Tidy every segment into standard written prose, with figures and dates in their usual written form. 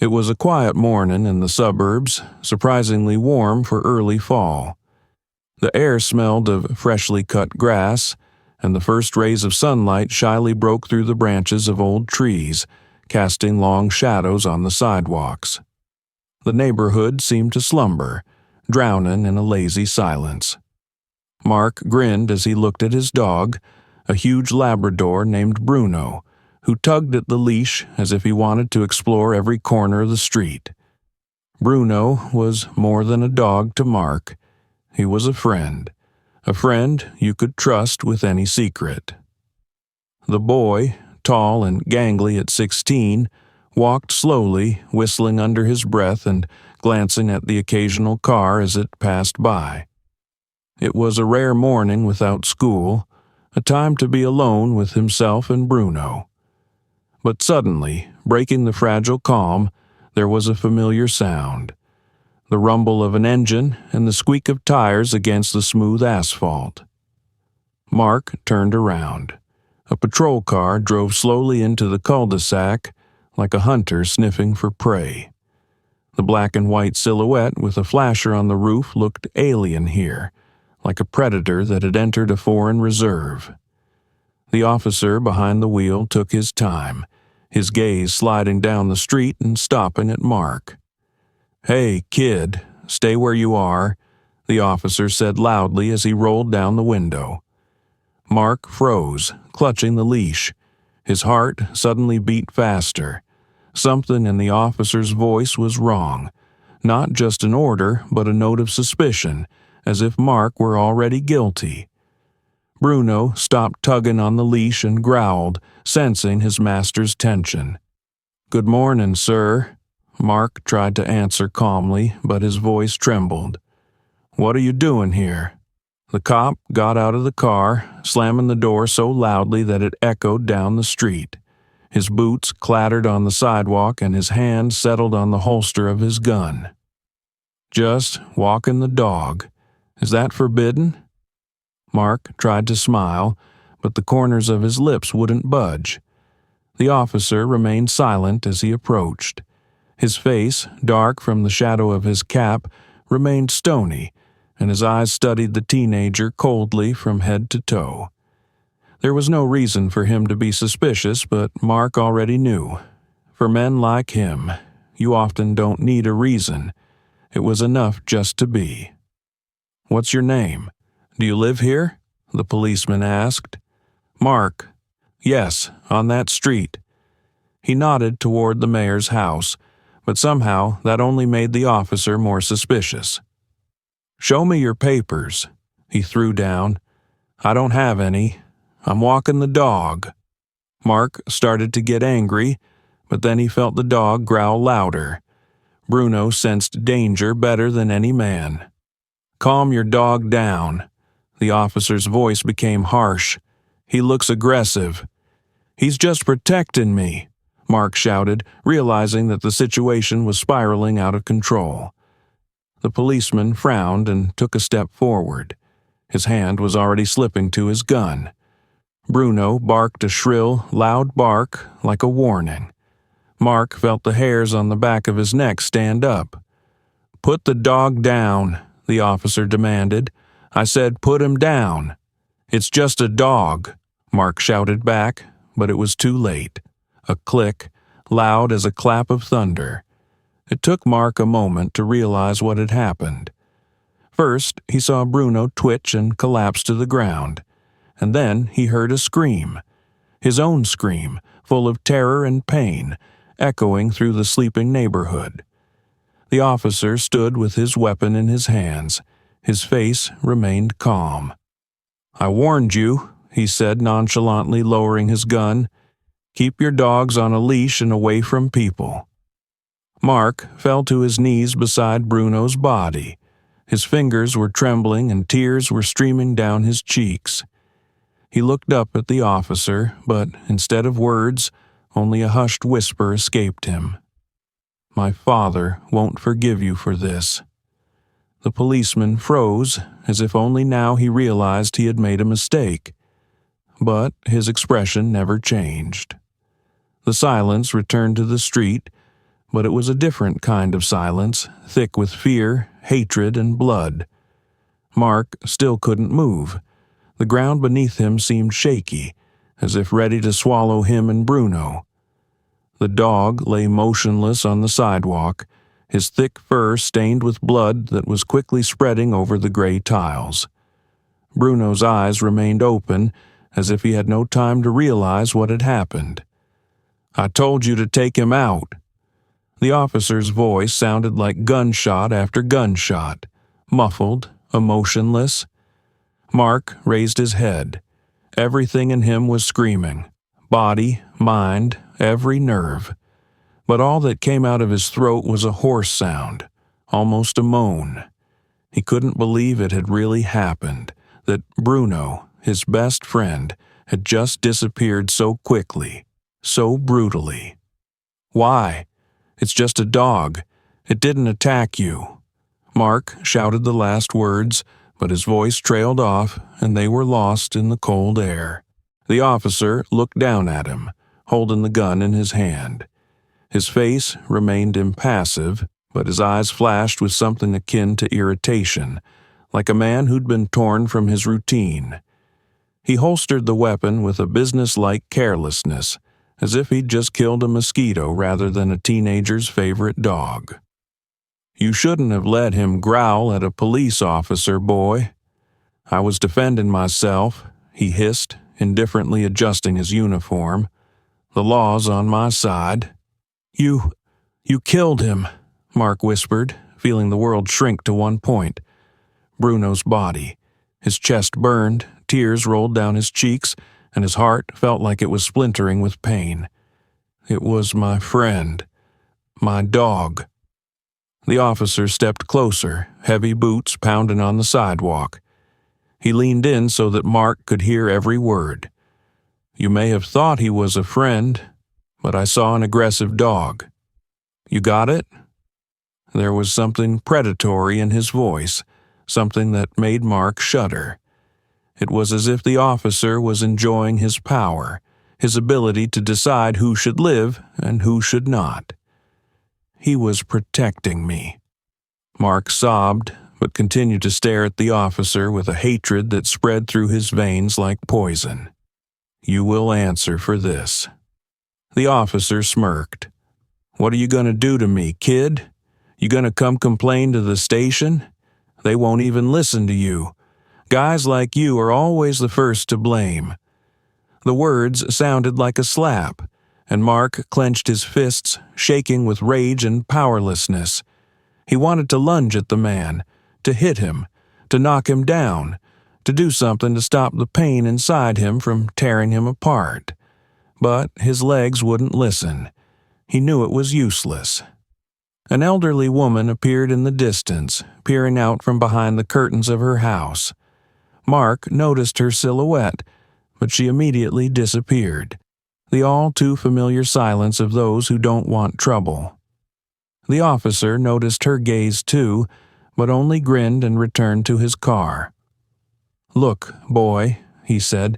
It was a quiet morning in the suburbs, surprisingly warm for early fall. The air smelled of freshly cut grass, and the first rays of sunlight shyly broke through the branches of old trees, casting long shadows on the sidewalks. The neighborhood seemed to slumber, drowning in a lazy silence. Mark grinned as he looked at his dog, a huge Labrador named Bruno, who tugged at the leash as if he wanted to explore every corner of the street. Bruno was more than a dog to Mark. He was a friend you could trust with any secret. The boy, tall and gangly at 16, walked slowly, whistling under his breath and glancing at the occasional car as it passed by. It was a rare morning without school, a time to be alone with himself and Bruno. But suddenly, breaking the fragile calm, there was a familiar sound. The rumble of an engine and the squeak of tires against the smooth asphalt. Mark turned around. A patrol car drove slowly into the cul-de-sac, like a hunter sniffing for prey. The black and white silhouette with a flasher on the roof looked alien here, like a predator that had entered a foreign reserve. The officer behind the wheel took his time, his gaze sliding down the street and stopping at Mark. "Hey, kid, stay where you are," the officer said loudly as he rolled down the window. Mark froze, clutching the leash. His heart suddenly beat faster. Something in the officer's voice was wrong. Not just an order, but a note of suspicion, as if Mark were already guilty. Bruno stopped tugging on the leash and growled, sensing his master's tension. "Good morning, sir." Mark tried to answer calmly, but his voice trembled. "What are you doing here?" The cop got out of the car, slamming the door so loudly that it echoed down the street. His boots clattered on the sidewalk and his hand settled on the holster of his gun. "Just walking the dog. Is that forbidden?" Mark tried to smile, but the corners of his lips wouldn't budge. The officer remained silent as he approached. His face, dark from the shadow of his cap, remained stony, and his eyes studied the teenager coldly from head to toe. There was no reason for him to be suspicious, but Mark already knew. For men like him, you often don't need a reason. It was enough just to be. "What's your name? Do you live here?" the policeman asked. "Mark." "Yes, on that street." He nodded toward the mayor's house, but somehow that only made the officer more suspicious. "Show me your papers," he threw down. "I don't have any. I'm walking the dog." Mark started to get angry, but then he felt the dog growl louder. Bruno sensed danger better than any man. "Calm your dog down." The officer's voice became harsh. "He looks aggressive." "He's just protecting me," Mark shouted, realizing that the situation was spiraling out of control. The policeman frowned and took a step forward. His hand was already slipping to his gun. Bruno barked a shrill, loud bark like a warning. Mark felt the hairs on the back of his neck stand up. "Put the dog down," the officer demanded. "I said put him down." "It's just a dog," Mark shouted back, but it was too late. A click, loud as a clap of thunder. It took Mark a moment to realize what had happened. First, he saw Bruno twitch and collapse to the ground, and then he heard a scream. His own scream, full of terror and pain, echoing through the sleeping neighborhood. The officer stood with his weapon in his hands. His face remained calm. "I warned you," he said nonchalantly, lowering his gun. "Keep your dogs on a leash and away from people." Mark fell to his knees beside Bruno's body. His fingers were trembling and tears were streaming down his cheeks. He looked up at the officer, but instead of words, only a hushed whisper escaped him. "My father won't forgive you for this." The policeman froze, as if only now he realized he had made a mistake. But his expression never changed. The silence returned to the street. But it was a different kind of silence, thick with fear, hatred, and blood. Mark still couldn't move. The ground beneath him seemed shaky, as if ready to swallow him and Bruno. The dog lay motionless on the sidewalk, his thick fur stained with blood that was quickly spreading over the gray tiles. Bruno's eyes remained open, as if he had no time to realize what had happened. "I told you to take him out." The officer's voice sounded like gunshot after gunshot, muffled, emotionless. Mark raised his head. Everything in him was screaming. Body, mind, every nerve. But all that came out of his throat was a hoarse sound, almost a moan. He couldn't believe it had really happened, that Bruno, his best friend, had just disappeared so quickly, so brutally. "Why? It's just a dog. It didn't attack you." Mark shouted the last words, but his voice trailed off, and they were lost in the cold air. The officer looked down at him, holding the gun in his hand. His face remained impassive, but his eyes flashed with something akin to irritation, like a man who'd been torn from his routine. He holstered the weapon with a businesslike carelessness, as if he'd just killed a mosquito rather than a teenager's favorite dog. "You shouldn't have let him growl at a police officer, boy." "I was defending myself," he hissed, indifferently adjusting his uniform. "The law's on my side." You killed him," Mark whispered, feeling the world shrink to one point. Bruno's body. His chest burned, tears rolled down his cheeks, and his heart felt like it was splintering with pain. "It was my friend. My dog." The officer stepped closer, heavy boots pounding on the sidewalk. He leaned in so that Mark could hear every word. "You may have thought he was a friend, but I saw an aggressive dog. You got it?" There was something predatory in his voice, something that made Mark shudder. It was as if the officer was enjoying his power, his ability to decide who should live and who should not. "He was protecting me." Mark sobbed, but continued to stare at the officer with a hatred that spread through his veins like poison. "You will answer for this." The officer smirked. "What are you going to do to me, kid? You going to come complain to the station? They won't even listen to you. Guys like you are always the first to blame." The words sounded like a slap, and Mark clenched his fists, shaking with rage and powerlessness. He wanted to lunge at the man, to hit him, to knock him down, to do something to stop the pain inside him from tearing him apart. But his legs wouldn't listen. He knew it was useless. An elderly woman appeared in the distance, peering out from behind the curtains of her house. Mark noticed her silhouette, but she immediately disappeared. The all-too-familiar silence of those who don't want trouble. The officer noticed her gaze too, but only grinned and returned to his car. "Look, boy," he said,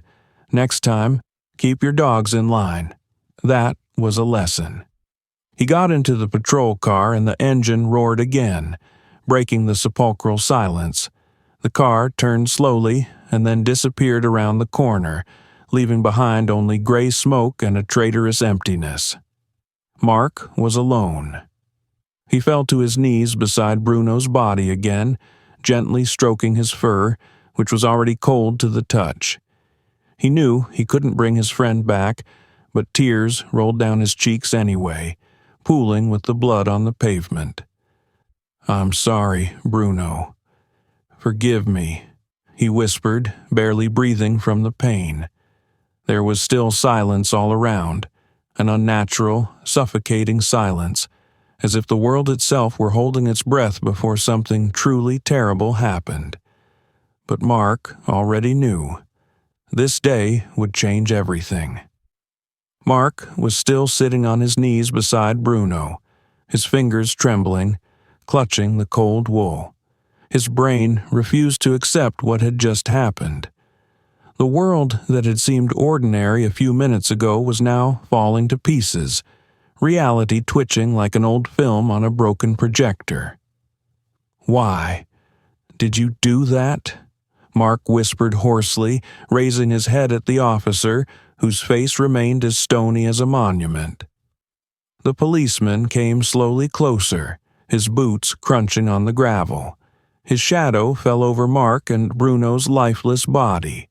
"next time, keep your dogs in line." That was a lesson. He got into the patrol car and the engine roared again, breaking the sepulchral silence. The car turned slowly and then disappeared around the corner, leaving behind only gray smoke and a traitorous emptiness. Mark was alone. He fell to his knees beside Bruno's body again, gently stroking his fur, which was already cold to the touch. He knew he couldn't bring his friend back, but tears rolled down his cheeks anyway, pooling with the blood on the pavement. "I'm sorry, Bruno. Forgive me," he whispered, barely breathing from the pain. There was still silence all around, an unnatural, suffocating silence, as if the world itself were holding its breath before something truly terrible happened. But Mark already knew. This day would change everything. Mark was still sitting on his knees beside Bruno, his fingers trembling, clutching the cold wool. His brain refused to accept what had just happened. The world that had seemed ordinary a few minutes ago was now falling to pieces, reality twitching like an old film on a broken projector. "Why? Did you do that?" Mark whispered hoarsely, raising his head at the officer, whose face remained as stony as a monument. The policeman came slowly closer, his boots crunching on the gravel. His shadow fell over Mark and Bruno's lifeless body.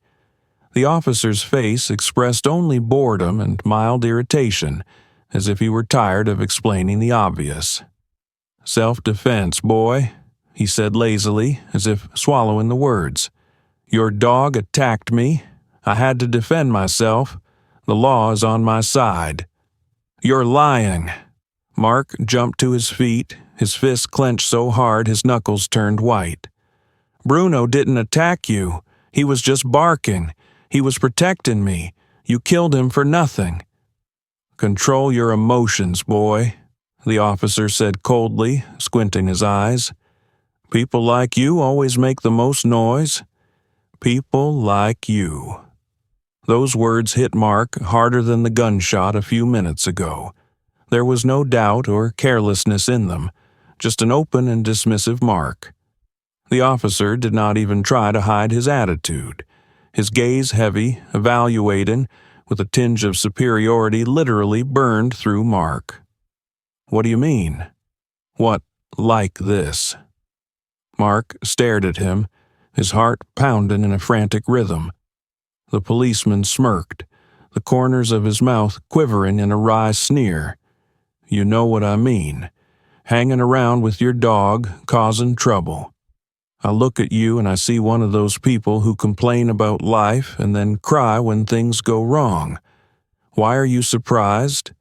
The officer's face expressed only boredom and mild irritation, as if he were tired of explaining the obvious. "Self-defense, boy," he said lazily, as if swallowing the words. "Your dog attacked me. I had to defend myself. The law is on my side." "You're lying." Mark jumped to his feet, his fist clenched so hard his knuckles turned white. "Bruno didn't attack you. He was just barking. He was protecting me. You killed him for nothing." "Control your emotions, boy," the officer said coldly, squinting his eyes. "People like you always make the most noise. People like you." Those words hit Mark harder than the gunshot a few minutes ago. There was no doubt or carelessness in them, just an open and dismissive Mark. The officer did not even try to hide his attitude. His gaze heavy, evaluating, with a tinge of superiority literally burned through Mark. "What do you mean?" "What, like this?" Mark stared at him, his heart pounding in a frantic rhythm. The policeman smirked, the corners of his mouth quivering in a wry sneer. "You know what I mean. Hanging around with your dog, causing trouble. I look at you and I see one of those people who complain about life and then cry when things go wrong. Why are you surprised?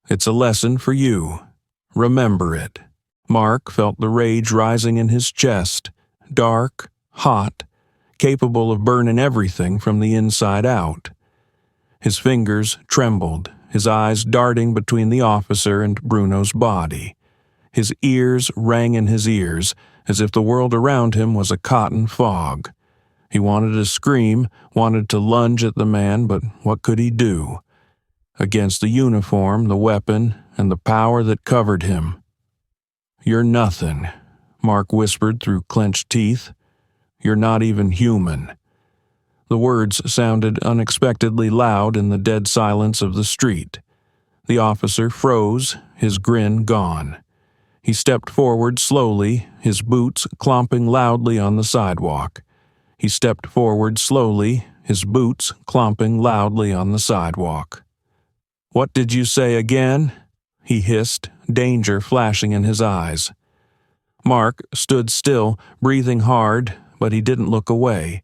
It's a lesson for you. Remember it." Mark felt the rage rising in his chest, dark, hot, capable of burning everything from the inside out. His fingers trembled, his eyes darting between the officer and Bruno's body. His ears rang in his ears, as if the world around him was a cotton fog. He wanted to scream, wanted to lunge at the man, but what could he do? Against the uniform, the weapon, and the power that covered him. "You're nothing," Mark whispered through clenched teeth. "You're not even human." The words sounded unexpectedly loud in the dead silence of the street. The officer froze, his grin gone. He stepped forward slowly, his boots clomping loudly on the sidewalk. He stepped forward slowly, his boots clomping loudly on the sidewalk. "What did you say again?" he hissed, danger flashing in his eyes. Mark stood still, breathing hard, but he didn't look away.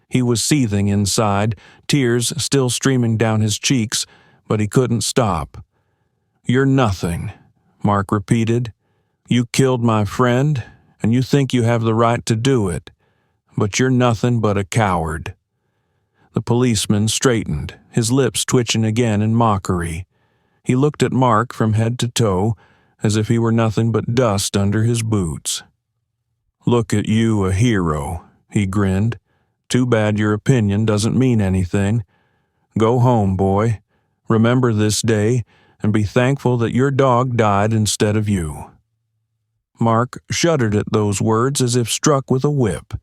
He was seething inside, tears still streaming down his cheeks, but he couldn't stop. "You're nothing," Mark repeated. "You killed my friend, and you think you have the right to do it, but you're nothing but a coward." The policeman straightened, his lips twitching again in mockery. He looked at Mark from head to toe, as if he were nothing but dust under his boots. "Look at you, a hero," he grinned. "Too bad your opinion doesn't mean anything. Go home, boy. Remember this day, and be thankful that your dog died instead of you." Mark shuddered at those words as if struck with a whip.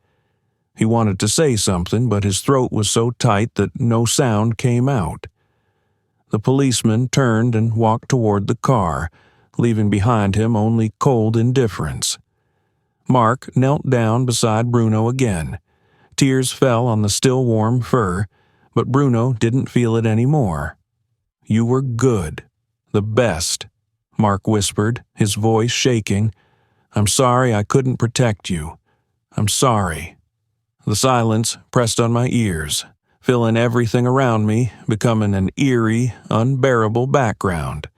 He wanted to say something, but his throat was so tight that no sound came out. The policeman turned and walked toward the car, leaving behind him only cold indifference. Mark knelt down beside Bruno again. Tears fell on the still warm fur, but Bruno didn't feel it anymore. "You were good. The best," Mark whispered, his voice shaking. "I'm sorry I couldn't protect you. I'm sorry." The silence pressed on my ears, filling everything around me, becoming an eerie, unbearable background.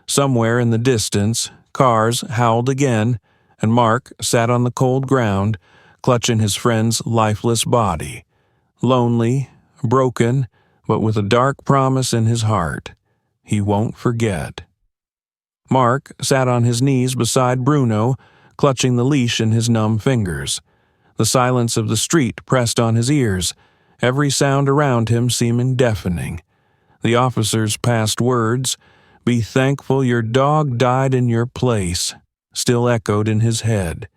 Somewhere in the distance, cars howled again, and Mark sat on the cold ground, clutching his friend's lifeless body. Lonely, broken, but with a dark promise in his heart. He won't forget. Mark sat on his knees beside Bruno, clutching the leash in his numb fingers. The silence of the street pressed on his ears, every sound around him seeming deafening. The officer's past words, Be thankful your dog died in your place, still echoed in his head.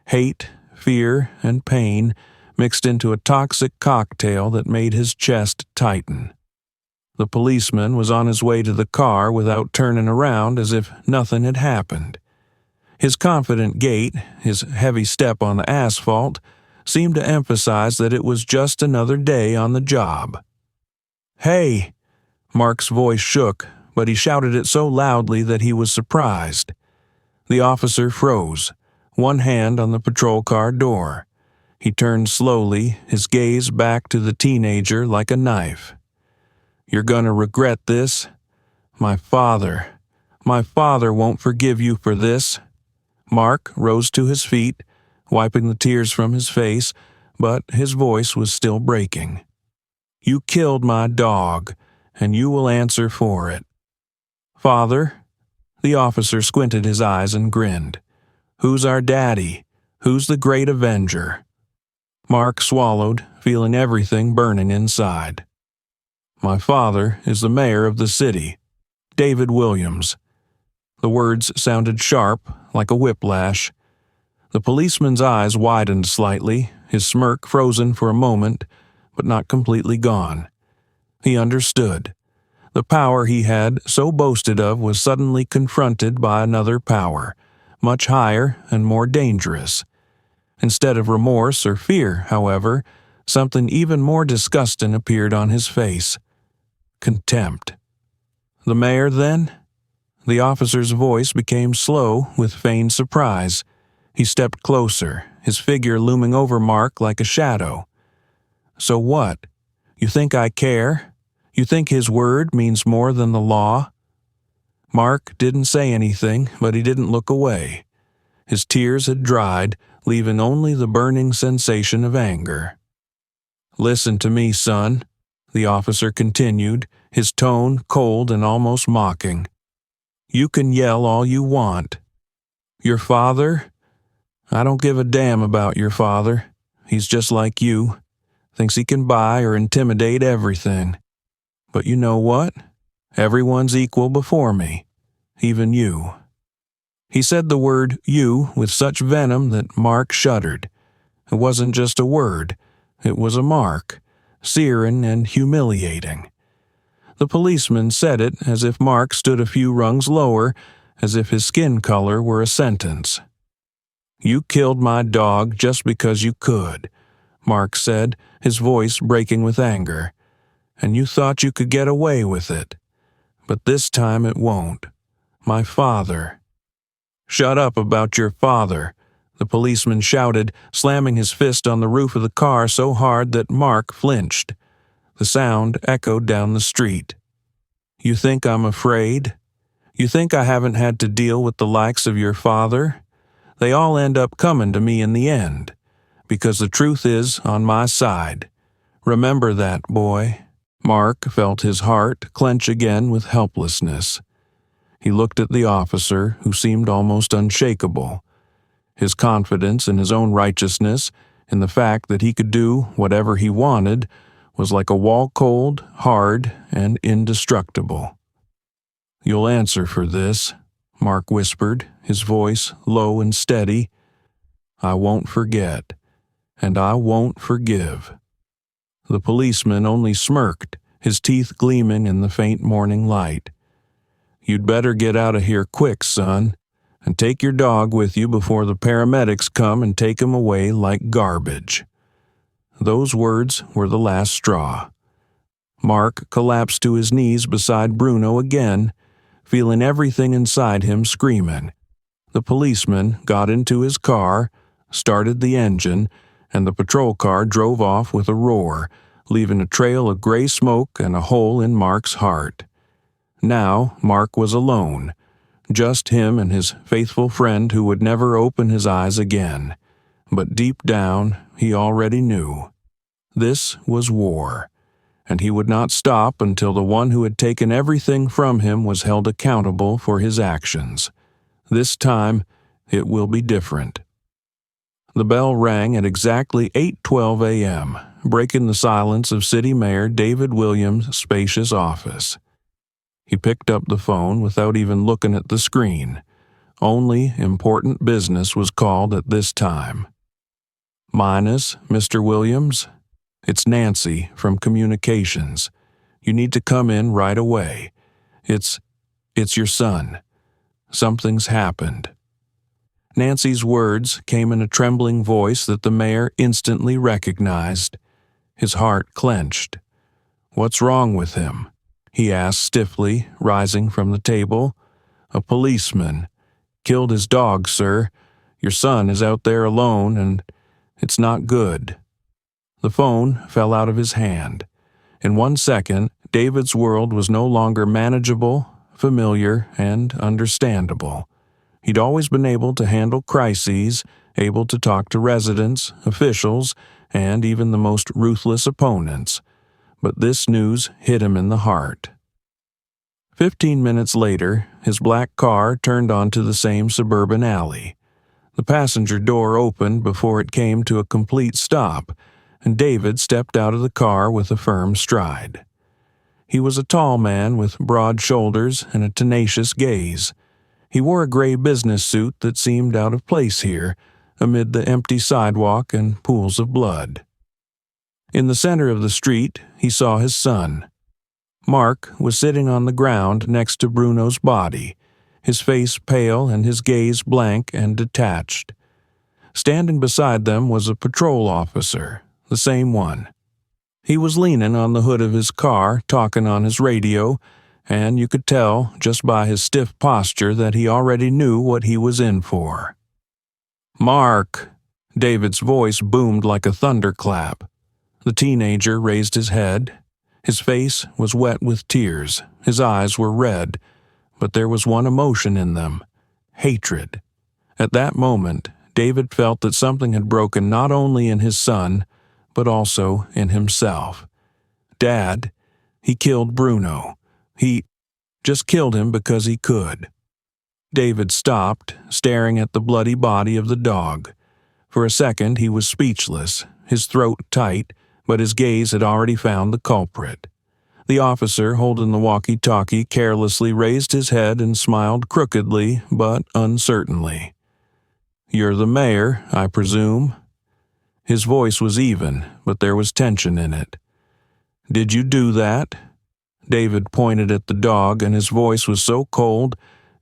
Hate, fear, and pain mixed into a toxic cocktail that made his chest tighten. The policeman was on his way to the car without turning around, as if nothing had happened. His confident gait, his heavy step on the asphalt, seemed to emphasize that it was just another day on the job. "Hey!" Mark's voice shook, but he shouted it so loudly that he was surprised. The officer froze, one hand on the patrol car door. He turned slowly, his gaze back to the teenager like a knife. "You're gonna regret this. My father won't forgive you for this." Mark rose to his feet, wiping the tears from his face, but his voice was still breaking. "You killed my dog, and you will answer for it." "Father?" The officer squinted his eyes and grinned. "Who's our daddy? Who's the great avenger?" Mark swallowed, feeling everything burning inside. "My father is the mayor of the city, David Williams." The words sounded sharp, like a whiplash. The policeman's eyes widened slightly, his smirk frozen for a moment, but not completely gone. He understood. The power he had so boasted of was suddenly confronted by another power, much higher and more dangerous. Instead of remorse or fear, however, something even more disgusting appeared on his face. Contempt. "The mayor, then?" The officer's voice became slow with feigned surprise. He stepped closer, his figure looming over Mark like a shadow. "So what? You think I care? You think his word means more than the law?" Mark didn't say anything, but he didn't look away. His tears had dried, leaving only the burning sensation of anger. "Listen to me, son," the officer continued, his tone cold and almost mocking. "You can yell all you want. Your father? I don't give a damn about your father. He's just like you. Thinks he can buy or intimidate everything. But you know what? Everyone's equal before me. Even you." He said the word "you" with such venom that Mark shuddered. It wasn't just a word. It was a mark, searing and humiliating. The policeman said it as if Mark stood a few rungs lower, as if his skin color were a sentence. "You killed my dog just because you could," Mark said, his voice breaking with anger. "And you thought you could get away with it. But this time it won't. My father." "Shut up about your father," the policeman shouted, slamming his fist on the roof of the car so hard that Mark flinched. The sound echoed down the street. "You think I'm afraid? You think I haven't had to deal with the likes of your father? They all end up coming to me in the end, because the truth is on my side. Remember that, boy." Mark felt his heart clench again with helplessness. He looked at the officer, who seemed almost unshakable. His confidence in his own righteousness, in the fact that he could do whatever he wanted, was like a wall cold, hard, and indestructible. "You'll answer for this," Mark whispered, his voice low and steady. "I won't forget, and I won't forgive." The policeman only smirked, his teeth gleaming in the faint morning light. "You'd better get out of here quick, son, and take your dog with you before the paramedics come and take him away like garbage." Those words were the last straw. Mark collapsed to his knees beside Bruno again, feeling everything inside him screaming. The policeman got into his car, started the engine, and the patrol car drove off with a roar, leaving a trail of gray smoke and a hole in Mark's heart. Now Mark was alone, just him and his faithful friend who would never open his eyes again. But deep down, he already knew. This was war, and he would not stop until the one who had taken everything from him was held accountable for his actions. This time, it will be different. The bell rang at exactly 8:12 a.m., breaking the silence of City Mayor David Williams' spacious office. He picked up the phone without even looking at the screen. Only important business was called at this time. Minus, Mr. Williams? It's Nancy from Communications. You need to come in right away. It's your son. Something's happened. Nancy's words came in a trembling voice that the mayor instantly recognized. His heart clenched. What's wrong with him? He asked stiffly, rising from the table. A policeman. Killed his dog, sir. Your son is out there alone, and it's not good. The phone fell out of his hand. In 1 second, David's world was no longer manageable, familiar, and understandable. He'd always been able to handle crises, able to talk to residents, officials, and even the most ruthless opponents. But this news hit him in the heart. 15 minutes later, his black car turned onto the same suburban alley. The passenger door opened before it came to a complete stop, and David stepped out of the car with a firm stride. He was a tall man with broad shoulders and a tenacious gaze. He wore a gray business suit that seemed out of place here, amid the empty sidewalk and pools of blood. In the center of the street, he saw his son. Mark was sitting on the ground next to Bruno's body, his face pale and his gaze blank and detached. Standing beside them was a patrol officer, the same one. He was leaning on the hood of his car, talking on his radio, and you could tell just by his stiff posture that he already knew what he was in for. "Mark!" David's voice boomed like a thunderclap. The teenager raised his head. His face was wet with tears, his eyes were red, but there was one emotion in them: hatred. At that moment, David felt that something had broken not only in his son, but also in himself. Dad, he killed Bruno. He just killed him because he could. David stopped, staring at the bloody body of the dog. For a second he was speechless, his throat tight, but his gaze had already found the culprit. The officer holding the walkie-talkie carelessly raised his head and smiled crookedly but uncertainly. "You're the mayor, I presume?" His voice was even, but there was tension in it. "Did you do that?" David pointed at the dog, and his voice was so cold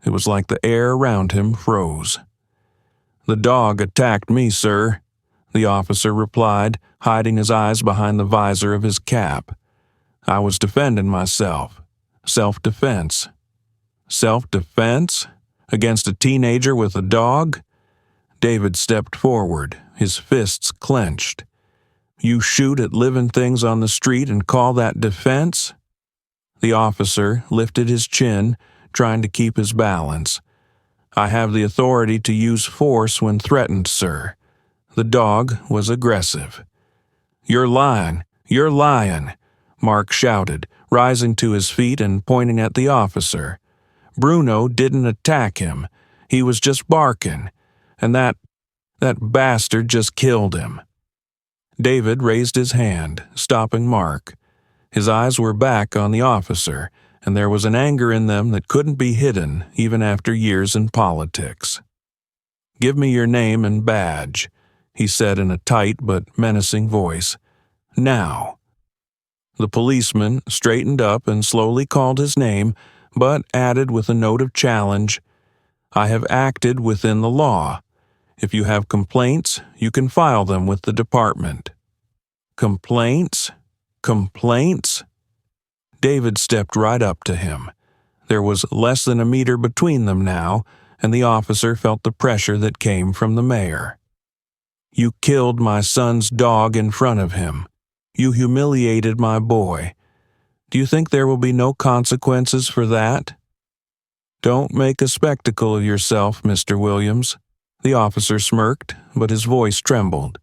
it was like the air around him froze. "The dog attacked me, sir," the officer replied, hiding his eyes behind the visor of his cap. "I was defending myself. Self-defense." Self-defense? Against a teenager with a dog? David stepped forward, his fists clenched. "You shoot at living things on the street and call that defense?" The officer lifted his chin, trying to keep his balance. "I have the authority to use force when threatened, sir." The dog was aggressive. "You're lying! You're lying!" Mark shouted, rising to his feet and pointing at the officer. "Bruno didn't attack him. He was just barking. And that bastard just killed him." David raised his hand, stopping Mark. His eyes were back on the officer, and there was an anger in them that couldn't be hidden even after years in politics. "Give me your name and badge," he said in a tight but menacing voice. "Now." The policeman straightened up and slowly called his name, but added with a note of challenge, "I have acted within the law. If you have complaints, you can file them with the department." "Complaints? Complaints?" David stepped right up to him. There was less than a meter between them now, and the officer felt the pressure that came from the mayor. "You killed my son's dog in front of him. You humiliated my boy. Do you think there will be no consequences for that?" "Don't make a spectacle of yourself, Mr. Williams." The officer smirked, but his voice trembled.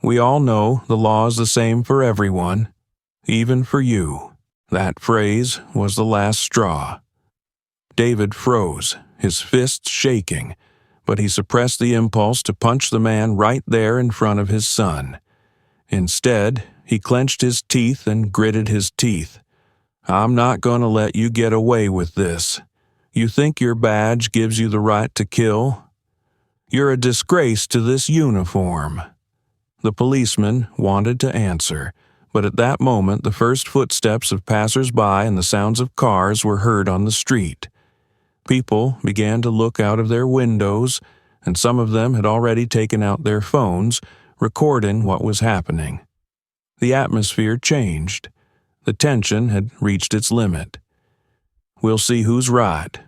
"We all know the law is the same for everyone, even for you." That phrase was the last straw. David froze, his fists shaking, but he suppressed the impulse to punch the man right there in front of his son. Instead, he clenched his teeth and gritted his teeth. I'm not going to let you get away with this. You think your badge gives you the right to kill? You're a disgrace to this uniform." The policeman wanted to answer, but at that moment the first footsteps of passers-by and the sounds of cars were heard on the street. People began to look out of their windows, and some of them had already taken out their phones, recording what was happening. The atmosphere changed. The tension had reached its limit. "We'll see who's right,"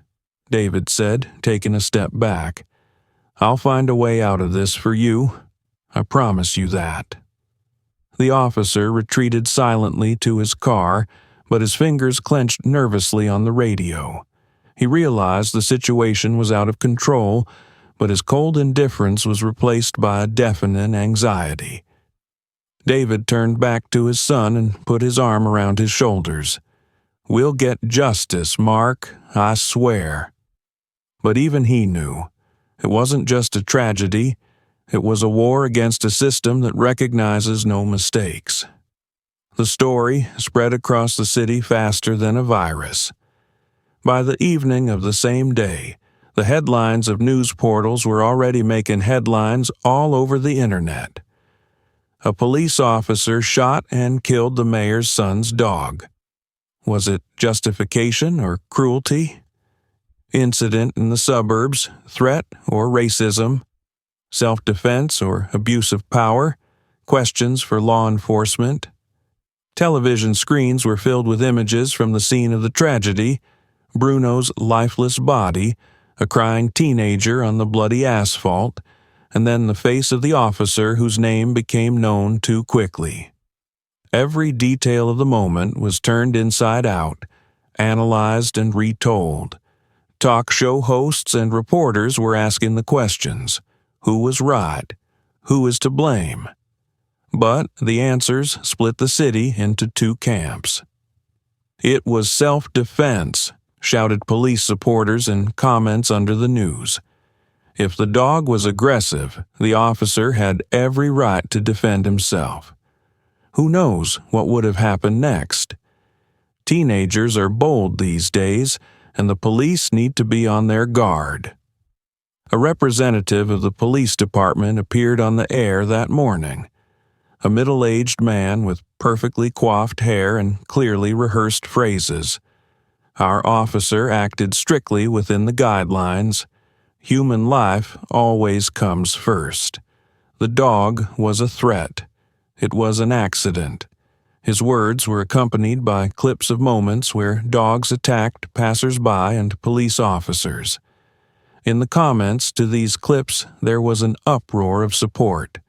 David said, taking a step back. "I'll find a way out of this for you. I promise you that." The officer retreated silently to his car, but his fingers clenched nervously on the radio. He realized the situation was out of control, but his cold indifference was replaced by a deafening anxiety. David turned back to his son and put his arm around his shoulders. "We'll get justice, Mark, I swear." But even he knew. It wasn't just a tragedy. It was a war against a system that recognizes no mistakes. The story spread across the city faster than a virus. By the evening of the same day, the headlines of news portals were already making headlines all over the internet. A police officer shot and killed the mayor's son's dog. Was it justification or cruelty? Incident in the suburbs, threat or racism? Self-defense or abuse of power? Questions for law enforcement? Television screens were filled with images from the scene of the tragedy: Bruno's lifeless body, a crying teenager on the bloody asphalt, and then the face of the officer whose name became known too quickly. Every detail of the moment was turned inside out, analyzed and retold. Talk show hosts and reporters were asking the questions: who was right? Who is to blame? But the answers split the city into two camps. "It was self-defense," shouted police supporters in comments under the news. If the dog was aggressive, the officer had every right to defend himself. Who knows what would have happened next? Teenagers are bold these days, and the police need to be on their guard. A representative of the police department appeared on the air that morning. A middle-aged man with perfectly coiffed hair and clearly rehearsed phrases. "Our officer acted strictly within the guidelines. Human life always comes first. The dog was a threat. It was an accident." His words were accompanied by clips of moments where dogs attacked passers-by and police officers. In the comments to these clips, there was an uproar of support.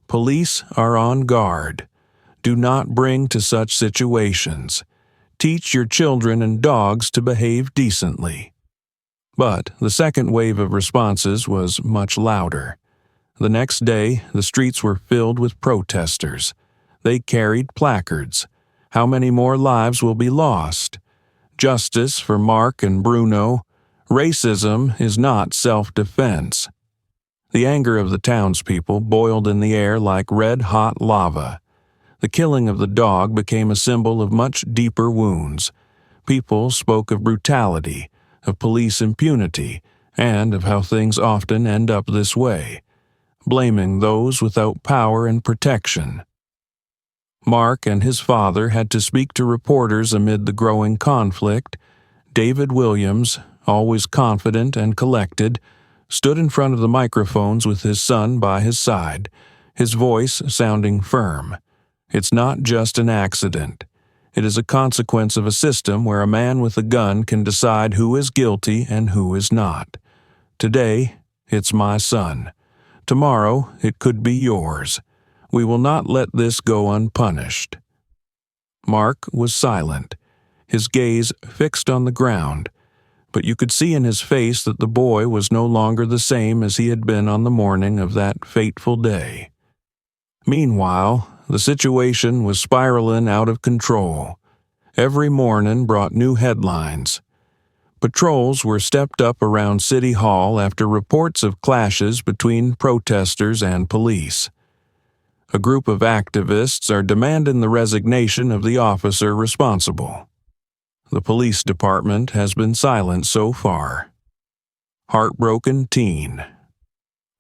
Police are on guard. Do not bring to such situations. Teach your children and dogs to behave decently. But the second wave of responses was much louder. The next day, the streets were filled with protesters. They carried placards. "How many more lives will be lost? Justice for Mark and Bruno. Racism is not self-defense." The anger of the townspeople boiled in the air like red-hot lava. The killing of the dog became a symbol of much deeper wounds. People spoke of brutality, of police impunity, and of how things often end up this way, blaming those without power and protection. Mark and his father had to speak to reporters amid the growing conflict. David Williams, always confident and collected, stood in front of the microphones with his son by his side, his voice sounding firm. "It's not just an accident. It is a consequence of a system where a man with a gun can decide who is guilty and who is not. Today, it's my son. Tomorrow, it could be yours. We will not let this go unpunished." Mark was silent, his gaze fixed on the ground, but you could see in his face that the boy was no longer the same as he had been on the morning of that fateful day. Meanwhile, the situation was spiraling out of control. Every morning brought new headlines. Patrols were stepped up around City Hall after reports of clashes between protesters and police. A group of activists are demanding the resignation of the officer responsible. The police department has been silent so far. Heartbroken teen.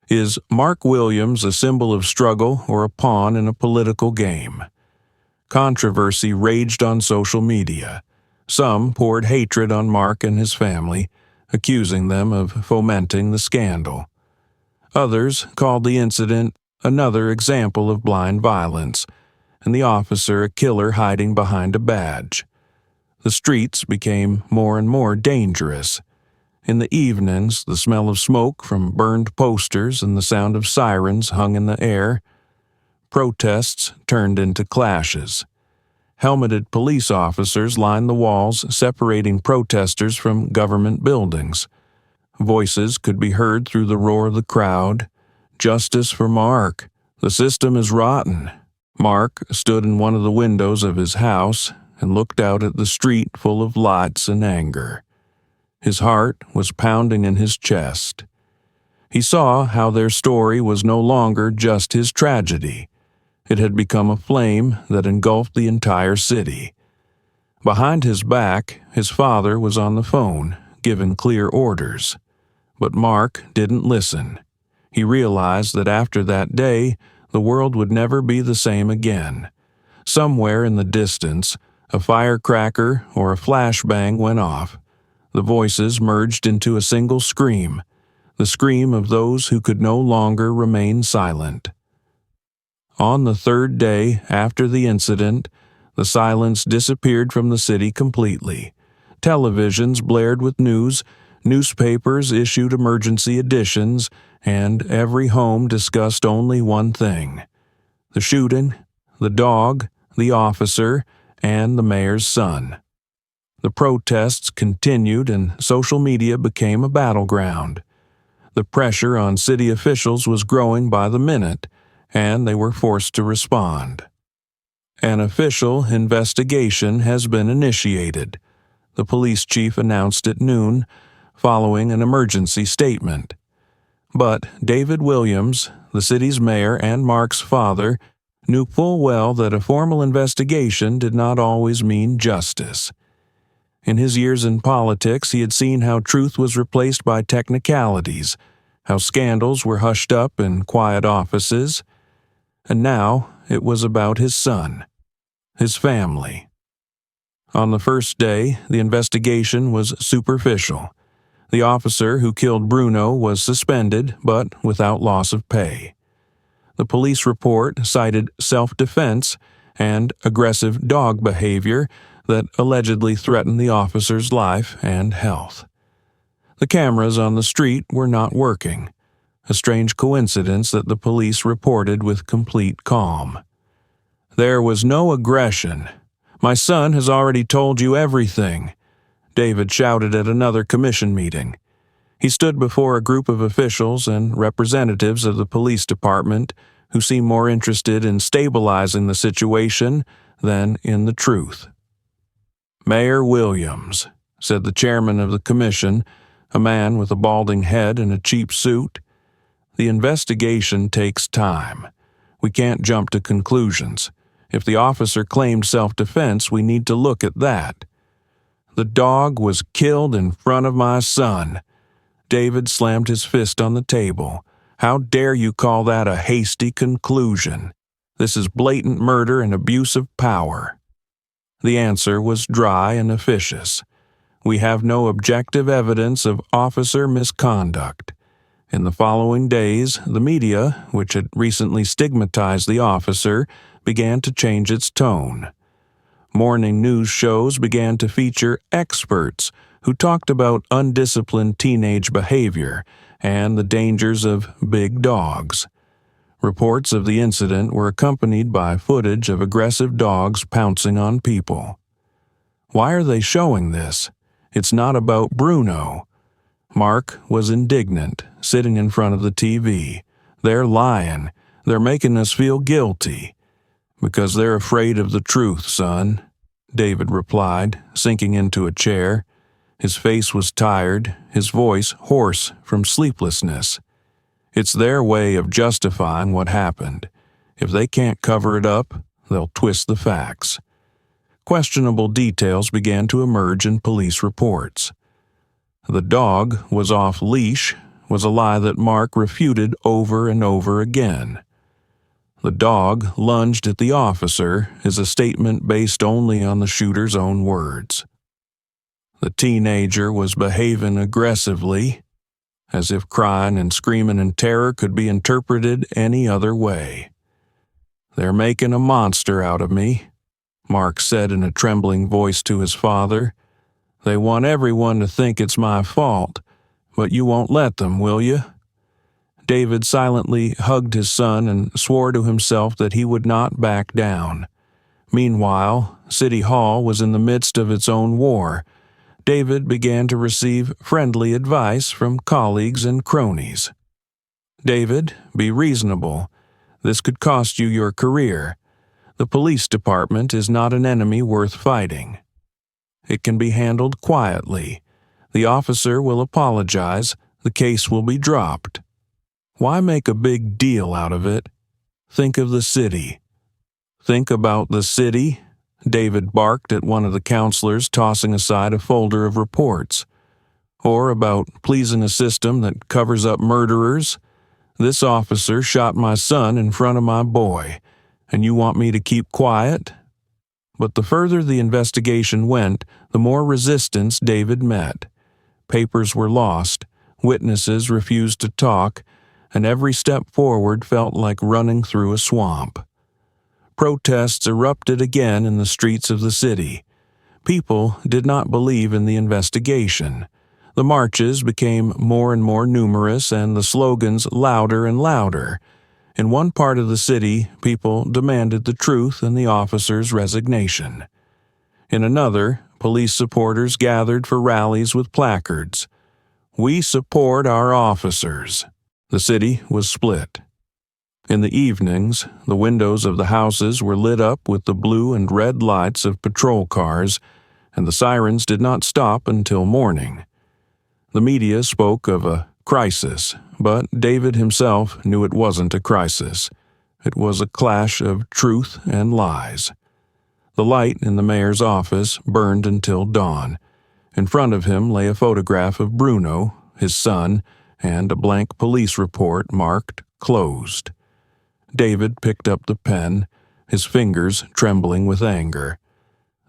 Is Mark Williams a symbol of struggle or a pawn in a political game? Controversy raged on social media. Some poured hatred on Mark and his family, accusing them of fomenting the scandal. Others called the incident another example of blind violence, and the officer a killer hiding behind a badge. The streets became more and more dangerous. In the evenings, the smell of smoke from burned posters and the sound of sirens hung in the air. Protests turned into clashes. Helmeted police officers lined the walls separating protesters from government buildings. Voices could be heard through the roar of the crowd. "Justice for Mark. The system is rotten." Mark stood in one of the windows of his house and looked out at the street full of lights and anger. His heart was pounding in his chest. He saw how their story was no longer just his tragedy. It had become a flame that engulfed the entire city. Behind his back, his father was on the phone, giving clear orders. But Mark didn't listen. He realized that after that day, the world would never be the same again. Somewhere in the distance, a firecracker or a flashbang went off. The voices merged into a single scream, the scream of those who could no longer remain silent. On the third day after the incident, the silence disappeared from the city completely. Televisions blared with news, newspapers issued emergency editions, and every home discussed only one thing: the shooting, the dog, the officer, and the mayor's son. The protests continued and social media became a battleground. The pressure on city officials was growing by the minute, and they were forced to respond. An official investigation has been initiated, the police chief announced at noon, following an emergency statement. But David Williams, the city's mayor and Mark's father, knew full well that a formal investigation did not always mean justice. In his years in politics, he had seen how truth was replaced by technicalities, how scandals were hushed up in quiet offices, and now it was about his son, his family. On the first day, the investigation was superficial. The officer who killed Bruno was suspended, but without loss of pay. The police report cited self-defense and aggressive dog behavior that allegedly threatened the officer's life and health. The cameras on the street were not working, a strange coincidence that the police reported with complete calm. "There was no aggression. My son has already told you everything," David shouted at another commission meeting. He stood before a group of officials and representatives of the police department who seemed more interested in stabilizing the situation than in the truth. "Mayor Williams," said the chairman of the commission, a man with a balding head and a cheap suit, "the investigation takes time. We can't jump to conclusions. If the officer claimed self-defense, we need to look at that. The dog was killed in front of my son." David slammed his fist on the table. "How dare you call that a hasty conclusion? This is blatant murder and abuse of power." The answer was dry and officious. "We have no objective evidence of officer misconduct." In the following days, the media, which had recently stigmatized the officer, began to change its tone. Morning news shows began to feature experts who talked about undisciplined teenage behavior and the dangers of big dogs. Reports of the incident were accompanied by footage of aggressive dogs pouncing on people. Why are they showing this? It's not about Bruno. Mark was indignant, sitting in front of the TV. "They're lying. They're making us feel guilty." "Because they're afraid of the truth, son," David replied, sinking into a chair. His face was tired, his voice hoarse from sleeplessness. "It's their way of justifying what happened. If they can't cover it up, they'll twist the facts." questionable details began to emerge in police reports. The dog was off leash was a lie that Mark refuted over and over again. The dog lunged at the officer is a statement based only on the shooter's own words. The teenager was behaving aggressively, as if crying and screaming in terror could be interpreted any other way. "They're making a monster out of me," Mark said in a trembling voice to his father. "They want everyone to think it's my fault, but you won't let them, will you?" David silently hugged his son and swore to himself that he would not back down. Meanwhile, City Hall was in the midst of its own war. David began to receive friendly advice from colleagues and cronies. "David, be reasonable. This could cost you your career. The police department is not an enemy worth fighting. It can be handled quietly. The officer will apologize. The case will be dropped. Why make a big deal out of it? Think of the city." "Think about the city?" David barked at one of the counselors, tossing aside a folder of reports. "Or about pleasing a system that covers up murderers? This officer shot my son in front of my boy, and you want me to keep quiet?" But the further the investigation went, the more resistance David met. Papers were lost, witnesses refused to talk, and every step forward felt like running through a swamp. Protests erupted again in the streets of the city. People did not believe in the investigation. The marches became more and more numerous and the slogans louder and louder. In one part of the city, people demanded the truth and the officer's resignation. In another, police supporters gathered for rallies with placards. "We support our officers." The city was split. In the evenings, the windows of the houses were lit up with the blue and red lights of patrol cars, and the sirens did not stop until morning. The media spoke of a crisis, but David himself knew it wasn't a crisis. It was a clash of truth and lies. The light in the mayor's office burned until dawn. In front of him lay a photograph of Bruno, his son, and a blank police report marked "Closed." David picked up the pen, his fingers trembling with anger.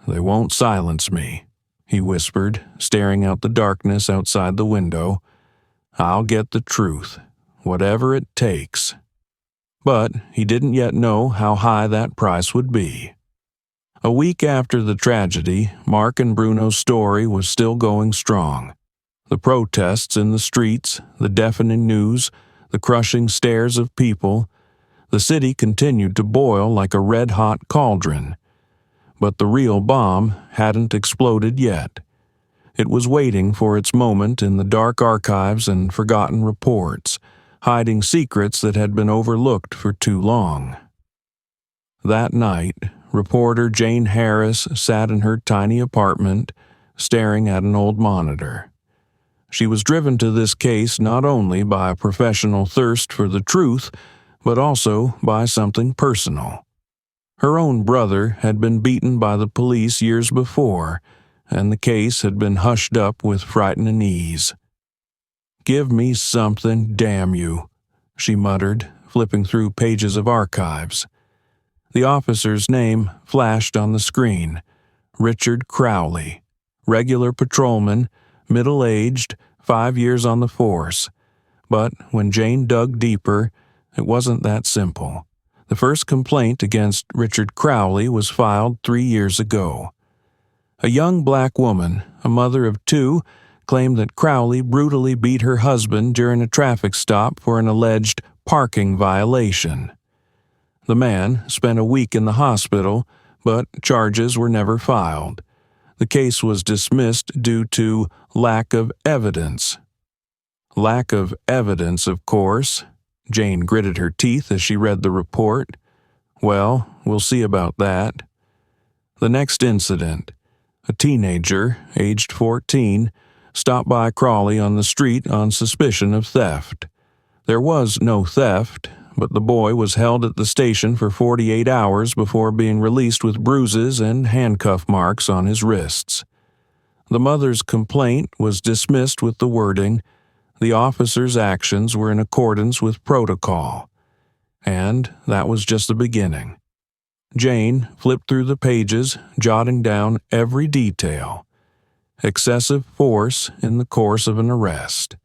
"They won't silence me," he whispered, staring out the darkness outside the window. "I'll get the truth, whatever it takes." But he didn't yet know how high that price would be. A week after the tragedy, Mark and Bruno's story was still going strong. The protests in the streets, the deafening news, the crushing stares of people, the city continued to boil like a red-hot cauldron. But the real bomb hadn't exploded yet. It was waiting for its moment in the dark archives and forgotten reports, hiding secrets that had been overlooked for too long. That night, reporter Jane Harris sat in her tiny apartment, staring at an old monitor. She was driven to this case not only by a professional thirst for the truth, but also by something personal. Her own brother had been beaten by the police years before, and the case had been hushed up with frightening ease. "Give me something, damn you," she muttered, flipping through pages of archives. The officer's name flashed on the screen: Richard Crowley, regular patrolman, middle-aged, 5 years on the force. But when Jane dug deeper, it wasn't that simple. The first complaint against Richard Crowley was filed 3 years ago. A young black woman, a mother of 2, claimed that Crowley brutally beat her husband during a traffic stop for an alleged parking violation. The man spent a week in the hospital, but charges were never filed. The case was dismissed due to lack of evidence. Lack of evidence, of course. Jane gritted her teeth as she read the report. Well, we'll see about that. The next incident. A teenager, aged 14, stopped by Crowley on the street on suspicion of theft. There was no theft, but the boy was held at the station for 48 hours before being released with bruises and handcuff marks on his wrists. The mother's complaint was dismissed with the wording, "The officer's actions were in accordance with protocol." And that was just the beginning. Jane flipped through the pages, jotting down every detail. Excessive force in the course of an arrest.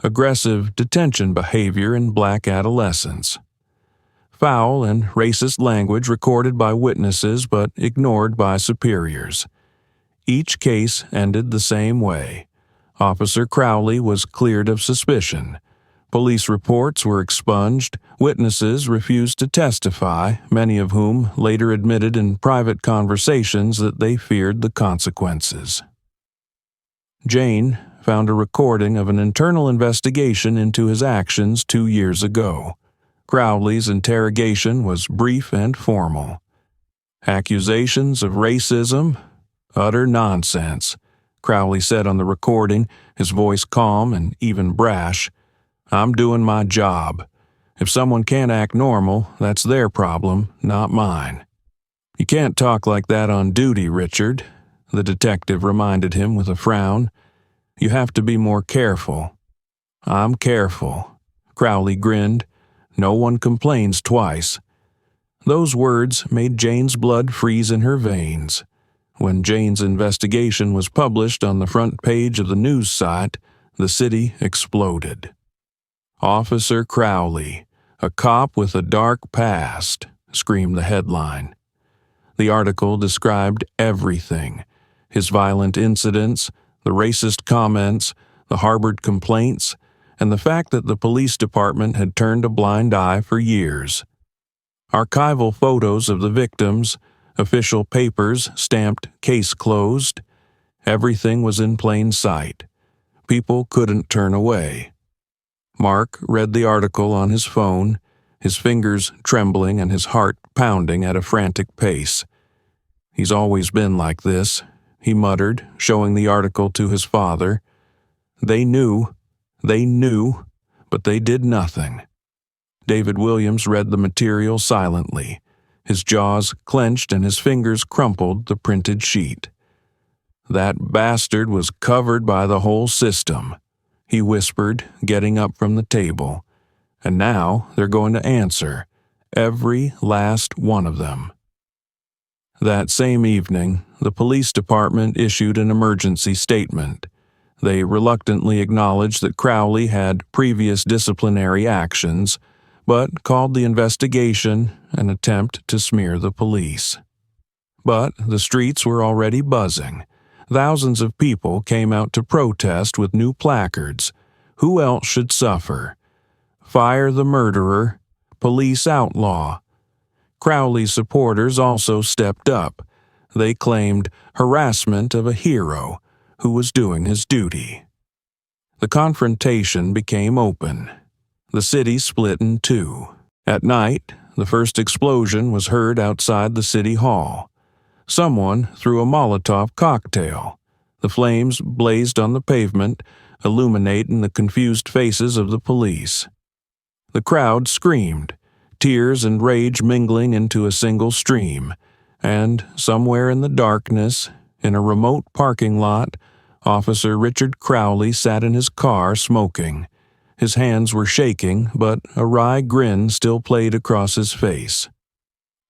Aggressive detention behavior in black adolescents. Foul and racist language recorded by witnesses but ignored by superiors. Each case ended the same way. Officer Crowley was cleared of suspicion. Police reports were expunged, witnesses refused to testify, many of whom later admitted in private conversations that they feared the consequences. Jane found a recording of an internal investigation into his actions 2 years ago. Crowley's interrogation was brief and formal. Accusations of racism? Utter nonsense, Crowley said on the recording, his voice calm and even brash. "I'm doing my job. If someone can't act normal, that's their problem, not mine." "You can't talk like that on duty, Richard," the detective reminded him with a frown. "You have to be more careful." "I'm careful," Crowley grinned. "No one complains twice." Those words made Jane's blood freeze in her veins. When Jane's investigation was published on the front page of the news site, the city exploded. "Officer Crowley, a cop with a dark past," screamed the headline. The article described everything: his violent incidents, the racist comments, the harbored complaints, and the fact that the police department had turned a blind eye for years. Archival photos of the victims, official papers stamped "case closed." Everything was in plain sight. People couldn't turn away. Mark read the article on his phone, his fingers trembling and his heart pounding at a frantic pace. "He's always been like this," he muttered, showing the article to his father. They knew, but they did nothing. David Williams read the material silently. His jaws clenched and his fingers crumpled the printed sheet. "That bastard was covered by the whole system," he whispered, getting up from the table. "And now they're going to answer, every last one of them." That same evening, the police department issued an emergency statement. They reluctantly acknowledged that Crowley had previous disciplinary actions, but called the investigation an attempt to smear the police. But the streets were already buzzing. Thousands of people came out to protest with new placards. Who else should suffer? Fire the murderer. Police outlaw. Crowley's supporters also stepped up. They claimed harassment of a hero who was doing his duty. The confrontation became open. The city split in two. At night, the first explosion was heard outside the city hall. Someone threw a Molotov cocktail. The flames blazed on the pavement, illuminating the confused faces of the police. The crowd screamed, tears and rage mingling into a single stream, and somewhere in the darkness, in a remote parking lot, Officer Richard Crowley sat in his car smoking. His hands were shaking, but a wry grin still played across his face.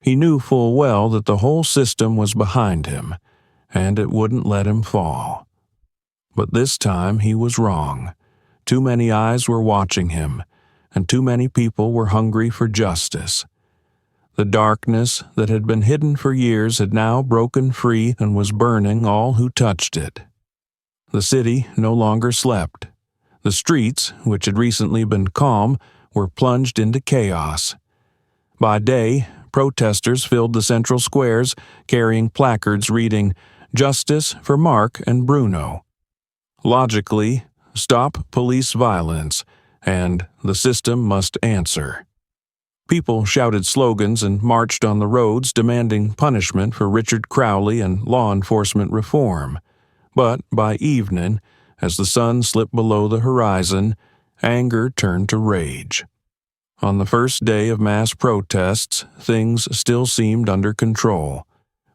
He knew full well that the whole system was behind him, and it wouldn't let him fall. But this time he was wrong. Too many eyes were watching him, and too many people were hungry for justice. The darkness that had been hidden for years had now broken free and was burning all who touched it. The city no longer slept. The streets, which had recently been calm, were plunged into chaos. By day, protesters filled the central squares, carrying placards reading, "Justice for Mark and Bruno." Logically, "Stop police violence," and "The system must answer." People shouted slogans and marched on the roads demanding punishment for Richard Crowley and law enforcement reform. But by evening, as the sun slipped below the horizon, anger turned to rage. On the first day of mass protests, things still seemed under control.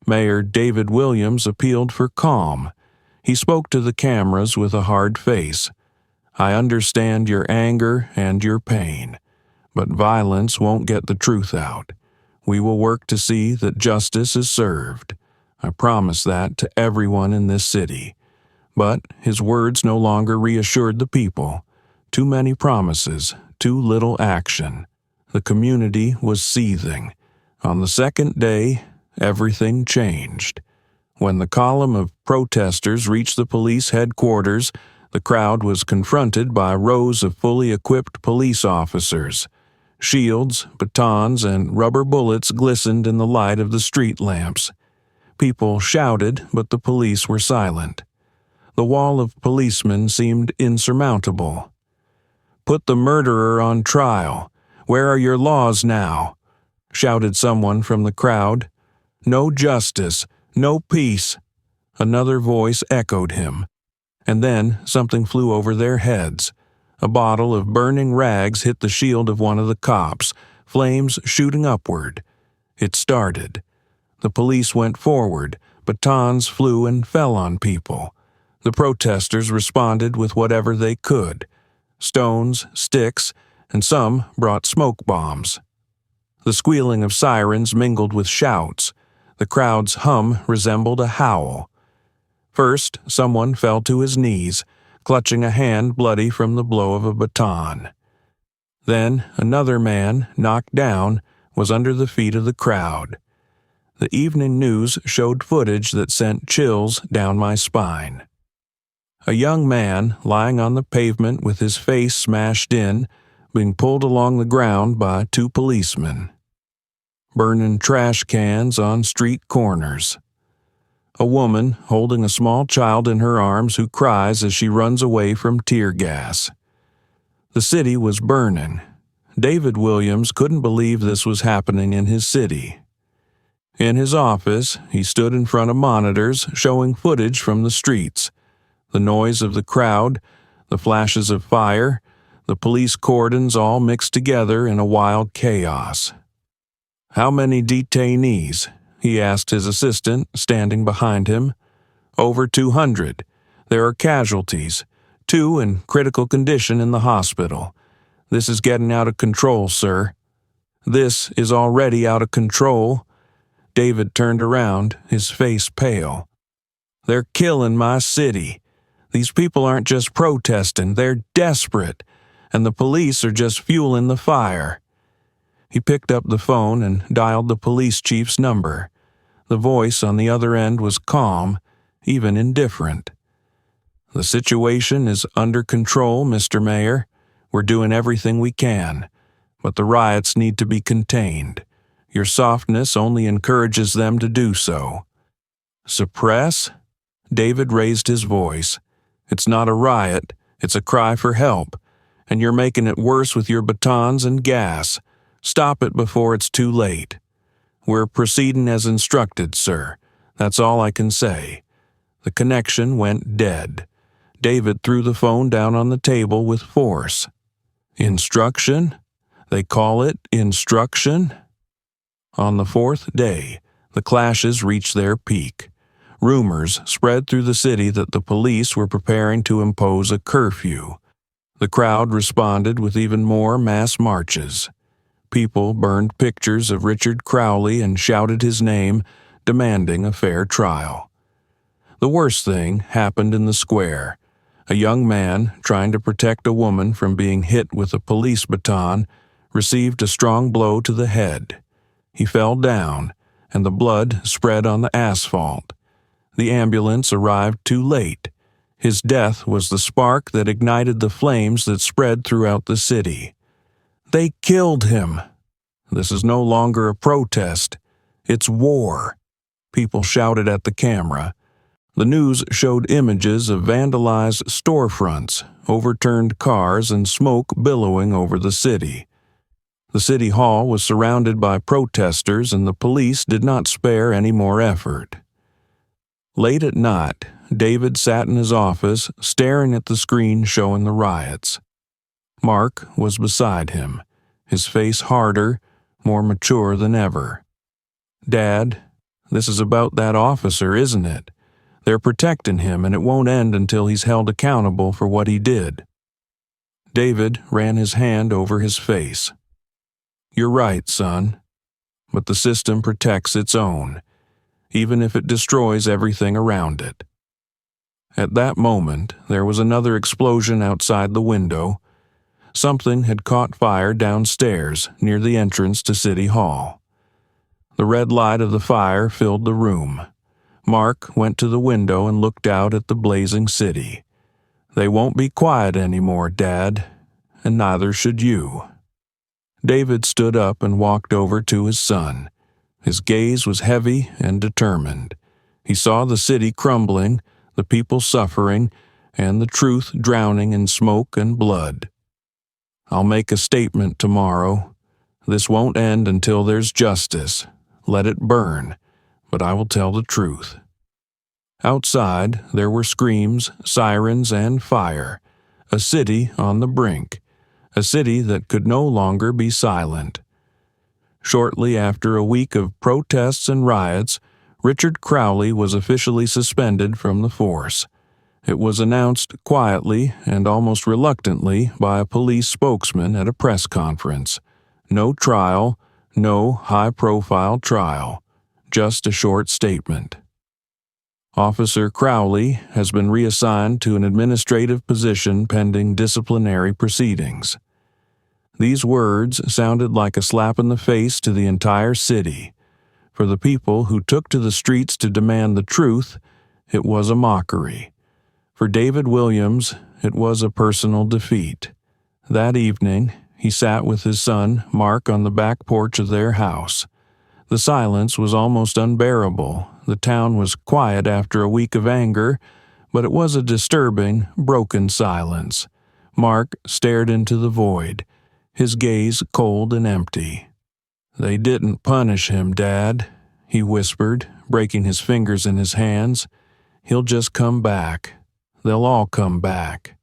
Mayor David Williams appealed for calm. He spoke to the cameras with a hard face. "I understand your anger and your pain, but violence won't get the truth out. We will work to see that justice is served. I promise that to everyone in this city." But his words no longer reassured the people. Too many promises, too little action. The community was seething. On the second day, everything changed. When the column of protesters reached the police headquarters, the crowd was confronted by rows of fully equipped police officers. Shields, batons, and rubber bullets glistened in the light of the street lamps. People shouted, but the police were silent. The wall of policemen seemed insurmountable. "Put the murderer on trial. Where are your laws now?" shouted someone from the crowd. "No justice, no peace." Another voice echoed him. And then something flew over their heads. A bottle of burning rags hit the shield of one of the cops, flames shooting upward. It started. The police went forward. Batons flew and fell on people. The protesters responded with whatever they could: stones, sticks, and some brought smoke bombs. The squealing of sirens mingled with shouts. The crowd's hum resembled a howl. First, someone fell to his knees, clutching a hand bloody from the blow of a baton. Then another man, knocked down, was under the feet of the crowd. The evening news showed footage that sent chills down my spine. A young man lying on the pavement with his face smashed in, being pulled along the ground by two policemen. Burning trash cans on street corners. A woman holding a small child in her arms who cries as she runs away from tear gas. The city was burning. David Williams couldn't believe this was happening in his city. In his office, he stood in front of monitors showing footage from the streets. The noise of the crowd, the flashes of fire, the police cordons all mixed together in a wild chaos. "How many detainees?" he asked his assistant, standing behind him. "Over 200. There are casualties, 2 in critical condition in the hospital. This is getting out of control, sir." "This is already out of control." David turned around, his face pale. "They're killing my city. These people aren't just protesting, they're desperate, and the police are just fueling the fire." He picked up the phone and dialed the police chief's number. The voice on the other end was calm, even indifferent. "The situation is under control, Mr. Mayor. We're doing everything we can, but the riots need to be contained. Your softness only encourages them to do so." "Suppress?" David raised his voice. "It's not a riot, it's a cry for help, and you're making it worse with your batons and gas. Stop it before it's too late." "We're proceeding as instructed, sir. That's all I can say." The connection went dead. David threw the phone down on the table with force. "Instruction? They call it instruction?" On the fourth day, the clashes reached their peak. Rumors spread through the city that the police were preparing to impose a curfew. The crowd responded with even more mass marches. People burned pictures of Richard Crowley and shouted his name, demanding a fair trial. The worst thing happened in the square. A young man, trying to protect a woman from being hit with a police baton, received a strong blow to the head. He fell down, and the blood spread on the asphalt. The ambulance arrived too late. His death was the spark that ignited the flames that spread throughout the city. "They killed him." This is no longer a protest. It's war. People shouted at the camera. The news showed images of vandalized storefronts, overturned cars, and smoke billowing over the city. The city hall was surrounded by protesters, and the police did not spare any more effort. Late at night, David sat in his office, staring at the screen showing the riots. Mark was beside him. his face harder, more mature than ever. "Dad, this is about that officer, isn't it? They're protecting him, and it won't end until he's held accountable for what he did." David ran his hand over his face. "You're right, son. But the system protects its own, even if it destroys everything around it." At that moment, there was another explosion outside the window. Something had caught fire downstairs near the entrance to City Hall. The red light of the fire filled the room. Mark went to the window and looked out at the blazing city. "They won't be quiet anymore, Dad, and neither should you." David stood up and walked over to his son. His gaze was heavy and determined. He saw the city crumbling, the people suffering, and the truth drowning in smoke and blood. "I'll make a statement tomorrow. This won't end until there's justice. Let it burn, but I will tell the truth." Outside, there were screams, sirens, and fire. A city on the brink. A city that could no longer be silent. Shortly after a week of protests and riots, Richard Crowley was officially suspended from the force. It was announced quietly and almost reluctantly by a police spokesman at a press conference. No trial, no high-profile trial, just a short statement. Officer Crowley has been reassigned to an administrative position pending disciplinary proceedings. These words sounded like a slap in the face to the entire city. For the people who took to the streets to demand the truth, it was a mockery. For David Williams, it was a personal defeat. That evening, he sat with his son, Mark, on the back porch of their house. The silence was almost unbearable. The town was quiet after a week of anger, but it was a disturbing, broken silence. Mark stared into the void, his gaze cold and empty. "They didn't punish him, Dad," he whispered, breaking his fingers in his hands. "He'll just come back. They'll all come back."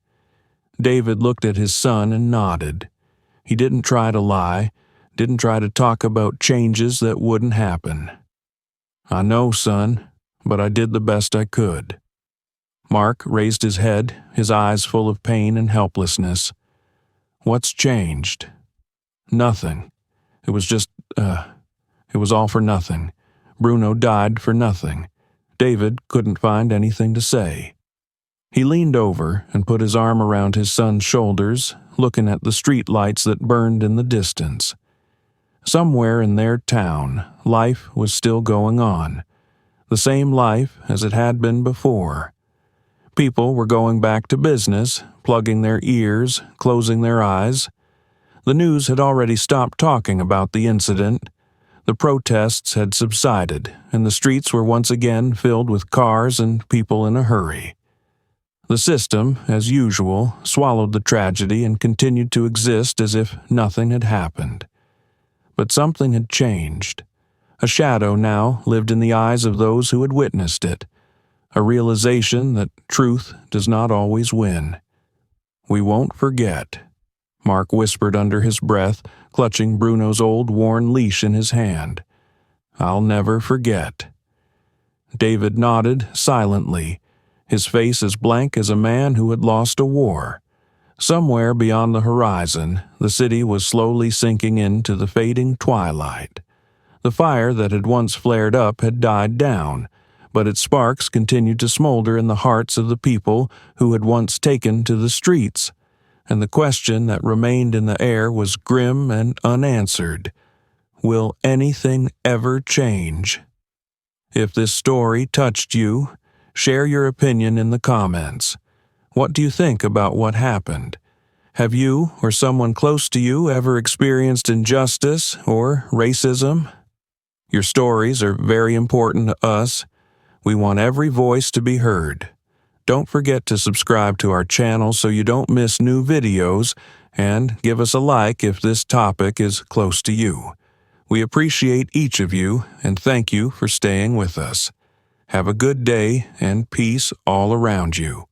David looked at his son and nodded. He didn't try to lie, didn't try to talk about changes that wouldn't happen. "I know, son, but I did the best I could." Mark raised his head, his eyes full of pain and helplessness. "What's changed?" "Nothing. It was just, it was all for nothing. Bruno died for nothing." David couldn't find anything to say. He leaned over and put his arm around his son's shoulders, looking at the street lights that burned in the distance. Somewhere in their town, life was still going on. The same life as it had been before. People were going back to business, plugging their ears, closing their eyes. The news had already stopped talking about the incident. The protests had subsided, and the streets were once again filled with cars and people in a hurry. The system, as usual, swallowed the tragedy and continued to exist as if nothing had happened. But something had changed. A shadow now lived in the eyes of those who had witnessed it, a realization that truth does not always win. "We won't forget," Mark whispered under his breath, clutching Bruno's old worn leash in his hand. "I'll never forget." David nodded silently, his face as blank as a man who had lost a war. Somewhere beyond the horizon, the city was slowly sinking into the fading twilight. The fire that had once flared up had died down, but its sparks continued to smolder in the hearts of the people who had once taken to the streets, and the question that remained in the air was grim and unanswered. Will anything ever change? If this story touched you, share your opinion in the comments. What do you think about what happened? Have you or someone close to you ever experienced injustice or racism? Your stories are very important to us. We want every voice to be heard. Don't forget to subscribe to our channel so you don't miss new videos, and give us a like if this topic is close to you. We appreciate each of you, and thank you for staying with us. Have a good day and peace all around you.